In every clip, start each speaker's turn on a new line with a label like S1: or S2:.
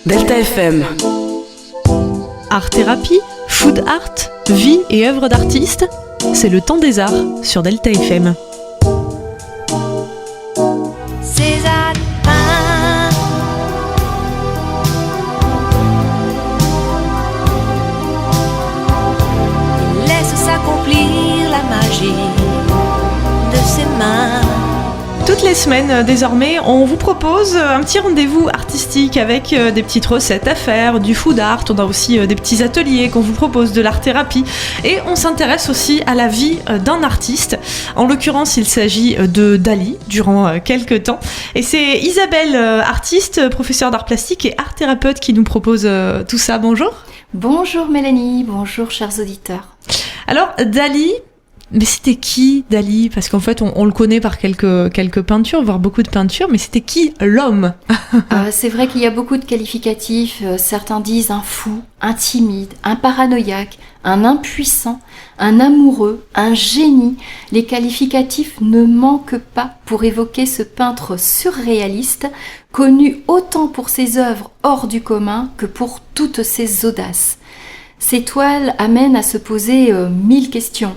S1: Delta FM.
S2: Art thérapie, food art, vie et œuvres d'artistes, c'est le temps des arts sur Delta FM.
S3: César, laisse s'accomplir la magie de ses mains.
S2: Toutes les semaines, désormais, on vous propose un petit rendez-vous artistique avec des petites recettes à faire, du food art, on a aussi des petits ateliers qu'on vous propose, de l'art-thérapie, et on s'intéresse aussi à la vie d'un artiste. En l'occurrence, il s'agit de Dali, durant quelques temps, et c'est Isabelle, artiste, professeure d'art plastique et art-thérapeute qui nous propose tout ça. Bonjour.
S4: Bonjour Mélanie, bonjour chers auditeurs.
S2: Alors, Dali... Mais c'était qui Dali ? Parce qu'en fait, on le connaît par quelques peintures, voire beaucoup de peintures, mais c'était qui l'homme ?
S4: C'est vrai qu'il y a beaucoup de qualificatifs. Certains disent un fou, un timide, un paranoïaque, un impuissant, un amoureux, un génie. Les qualificatifs ne manquent pas pour évoquer ce peintre surréaliste, connu autant pour ses œuvres hors du commun que pour toutes ses audaces. Ses toiles amènent à se poser 1000 questions.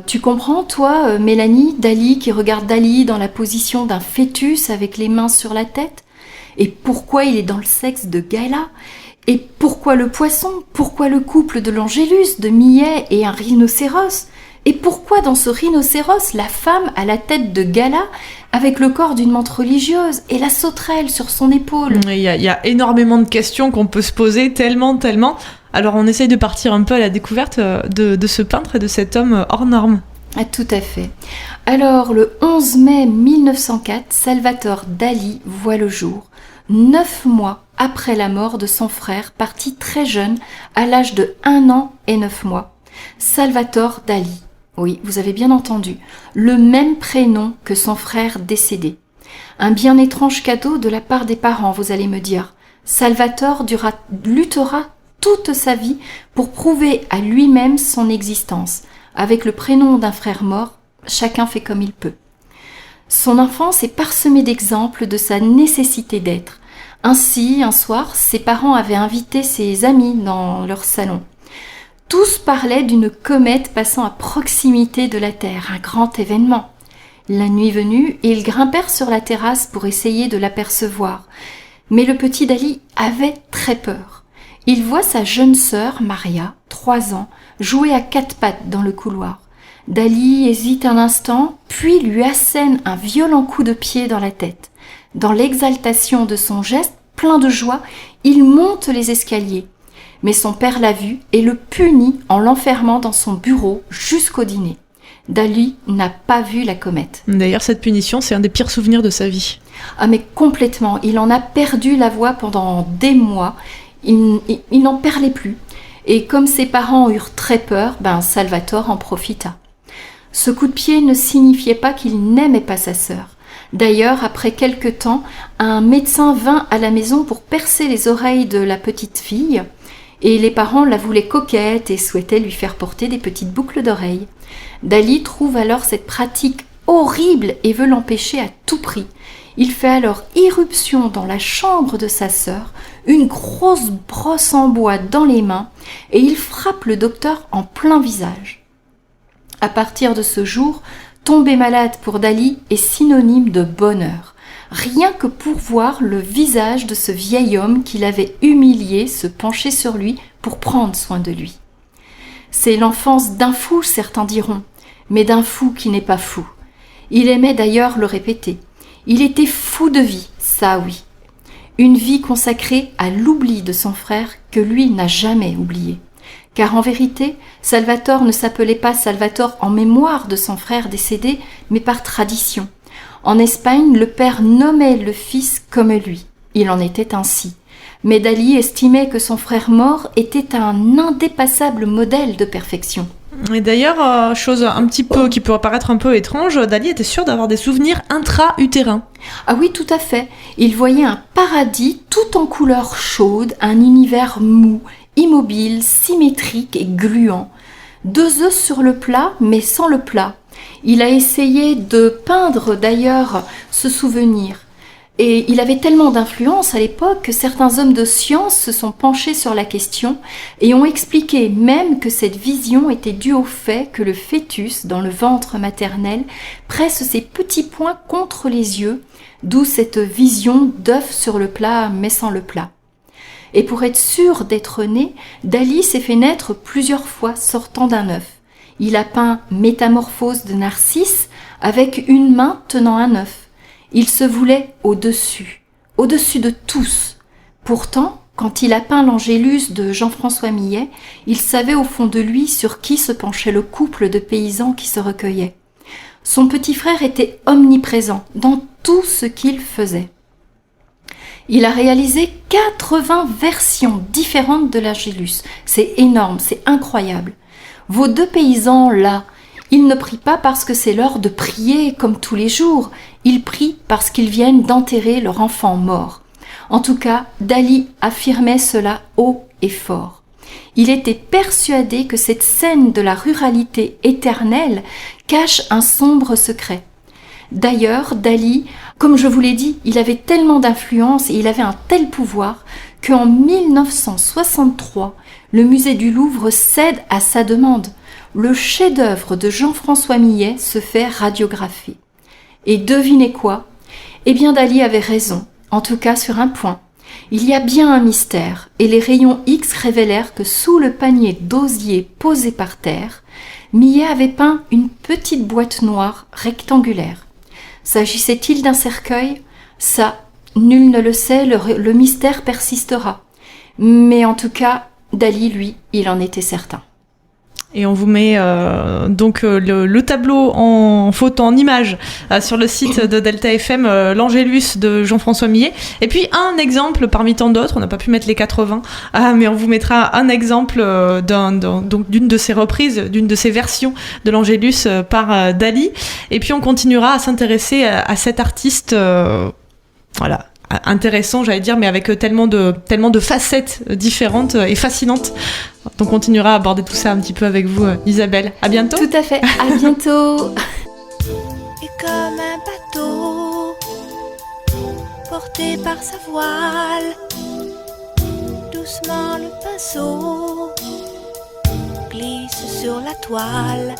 S4: Tu comprends, toi, Mélanie, Dali qui regarde Dali dans la position d'un fœtus avec les mains sur la tête? Et pourquoi il est dans le sexe de Gala? Et pourquoi le poisson? Pourquoi le couple de l'Angélus, de Millet et un rhinocéros? Et pourquoi dans ce rhinocéros, la femme à la tête de Gala avec le corps d'une menthe religieuse et la sauterelle sur son épaule?
S2: Il y a énormément de questions qu'on peut se poser, tellement. Alors on essaye de partir un peu à la découverte de ce peintre et de cet homme hors norme.
S4: Ah, tout à fait. Alors, le 11 mai 1904, Salvatore Dali voit le jour, 9 mois après la mort de son frère, parti très jeune, à l'âge de 1 an et 9 mois. Salvatore Dali, oui, vous avez bien entendu, le même prénom que son frère décédé. Un bien étrange cadeau de la part des parents, vous allez me dire. Salvatore luttera toute sa vie pour prouver à lui-même son existence. Avec le prénom d'un frère mort, chacun fait comme il peut. Son enfance est parsemée d'exemples de sa nécessité d'être. Ainsi, un soir, ses parents avaient invité ses amis dans leur salon. Tous parlaient d'une comète passant à proximité de la Terre, un grand événement. La nuit venue, ils grimpèrent sur la terrasse pour essayer de l'apercevoir. Mais le petit Dali avait très peur. Il voit sa jeune sœur, Maria, 3 ans, jouer à 4 pattes dans le couloir. Dali hésite un instant, puis lui assène un violent coup de pied dans la tête. Dans l'exaltation de son geste, plein de joie, il monte les escaliers. Mais son père l'a vu et le punit en l'enfermant dans son bureau jusqu'au dîner. Dali n'a pas vu la comète.
S2: D'ailleurs, cette punition, c'est un des pires souvenirs de sa vie.
S4: Ah mais complètement, il en a perdu la voix pendant des mois. Il n'en parlait plus. Et comme ses parents eurent très peur, Salvatore en profita. Ce coup de pied ne signifiait pas qu'il n'aimait pas sa sœur. D'ailleurs, après quelque temps, un médecin vint à la maison pour percer les oreilles de la petite fille, et les parents la voulaient coquette et souhaitaient lui faire porter des petites boucles d'oreilles. Dali trouve alors cette pratique horrible et veut l'empêcher à tout prix. Il fait alors irruption dans la chambre de sa sœur, une grosse brosse en bois dans les mains, et il frappe le docteur en plein visage. À partir de ce jour, tomber malade pour Dali est synonyme de bonheur. Rien que pour voir le visage de ce vieil homme qui l'avait humilié se pencher sur lui pour prendre soin de lui. C'est l'enfance d'un fou, certains diront, mais d'un fou qui n'est pas fou. Il aimait d'ailleurs le répéter. Il était fou de vie, ça oui. Une vie consacrée à l'oubli de son frère que lui n'a jamais oublié. Car en vérité, Salvatore ne s'appelait pas Salvatore en mémoire de son frère décédé, mais par tradition. En Espagne, le père nommait le fils comme lui. Il en était ainsi. Mais Dali estimait que son frère mort était un indépassable modèle de perfection.
S2: Et d'ailleurs, chose un petit peu qui peut paraître un peu étrange, Dali était sûr d'avoir des souvenirs intra-utérins.
S4: Ah oui, tout à fait. Il voyait un paradis tout en couleurs chaudes, un univers mou, immobile, symétrique et gluant. 2 œufs sur le plat, mais sans le plat. Il a essayé de peindre d'ailleurs ce souvenir. Et il avait tellement d'influence à l'époque que certains hommes de science se sont penchés sur la question et ont expliqué même que cette vision était due au fait que le fœtus, dans le ventre maternel, presse ses petits poings contre les yeux, d'où cette vision d'œuf sur le plat mais sans le plat. Et pour être sûr d'être né, Dali s'est fait naître plusieurs fois sortant d'un œuf. Il a peint Métamorphose de Narcisse avec une main tenant un œuf. Il se voulait au-dessus de tous. Pourtant, quand il a peint l'Angélus de Jean-François Millet, il savait au fond de lui sur qui se penchait le couple de paysans qui se recueillaient. Son petit frère était omniprésent dans tout ce qu'il faisait. Il a réalisé 80 versions différentes de l'Angélus. C'est énorme, c'est incroyable. Vos 2 paysans, là, ils ne prient pas parce que c'est l'heure de prier comme tous les jours. Ils prient parce qu'ils viennent d'enterrer leur enfant mort. En tout cas, Dali affirmait cela haut et fort. Il était persuadé que cette scène de la ruralité éternelle cache un sombre secret. D'ailleurs, Dali, comme je vous l'ai dit, il avait tellement d'influence et il avait un tel pouvoir qu'en 1963, le musée du Louvre cède à sa demande. Le chef-d'œuvre de Jean-François Millet se fait radiographier. Et devinez quoi ? Eh bien, Dali avait raison, en tout cas sur un point. Il y a bien un mystère, et les rayons X révélèrent que sous le panier d'osier posé par terre, Millet avait peint une petite boîte noire rectangulaire. S'agissait-il d'un cercueil ? Ça, nul ne le sait, le mystère persistera. Mais en tout cas, Dali, lui, il en était certain.
S2: Et on vous met donc le tableau en photo, en image, sur le site de Delta FM, l'Angélus de Jean-François Millet. Et puis un exemple parmi tant d'autres, on n'a pas pu mettre les 80, mais on vous mettra un exemple donc d'une de ces reprises, d'une de ces versions de l'Angélus par Dali. Et puis on continuera à s'intéresser à cet artiste, voilà, intéressant, j'allais dire, mais avec tellement de facettes différentes et fascinantes. Donc on continuera à aborder tout ça un petit peu avec vous, Isabelle. À bientôt.
S4: Tout à fait, à bientôt.
S3: Et comme un bateau porté par sa voile, doucement le pinceau glisse sur la toile.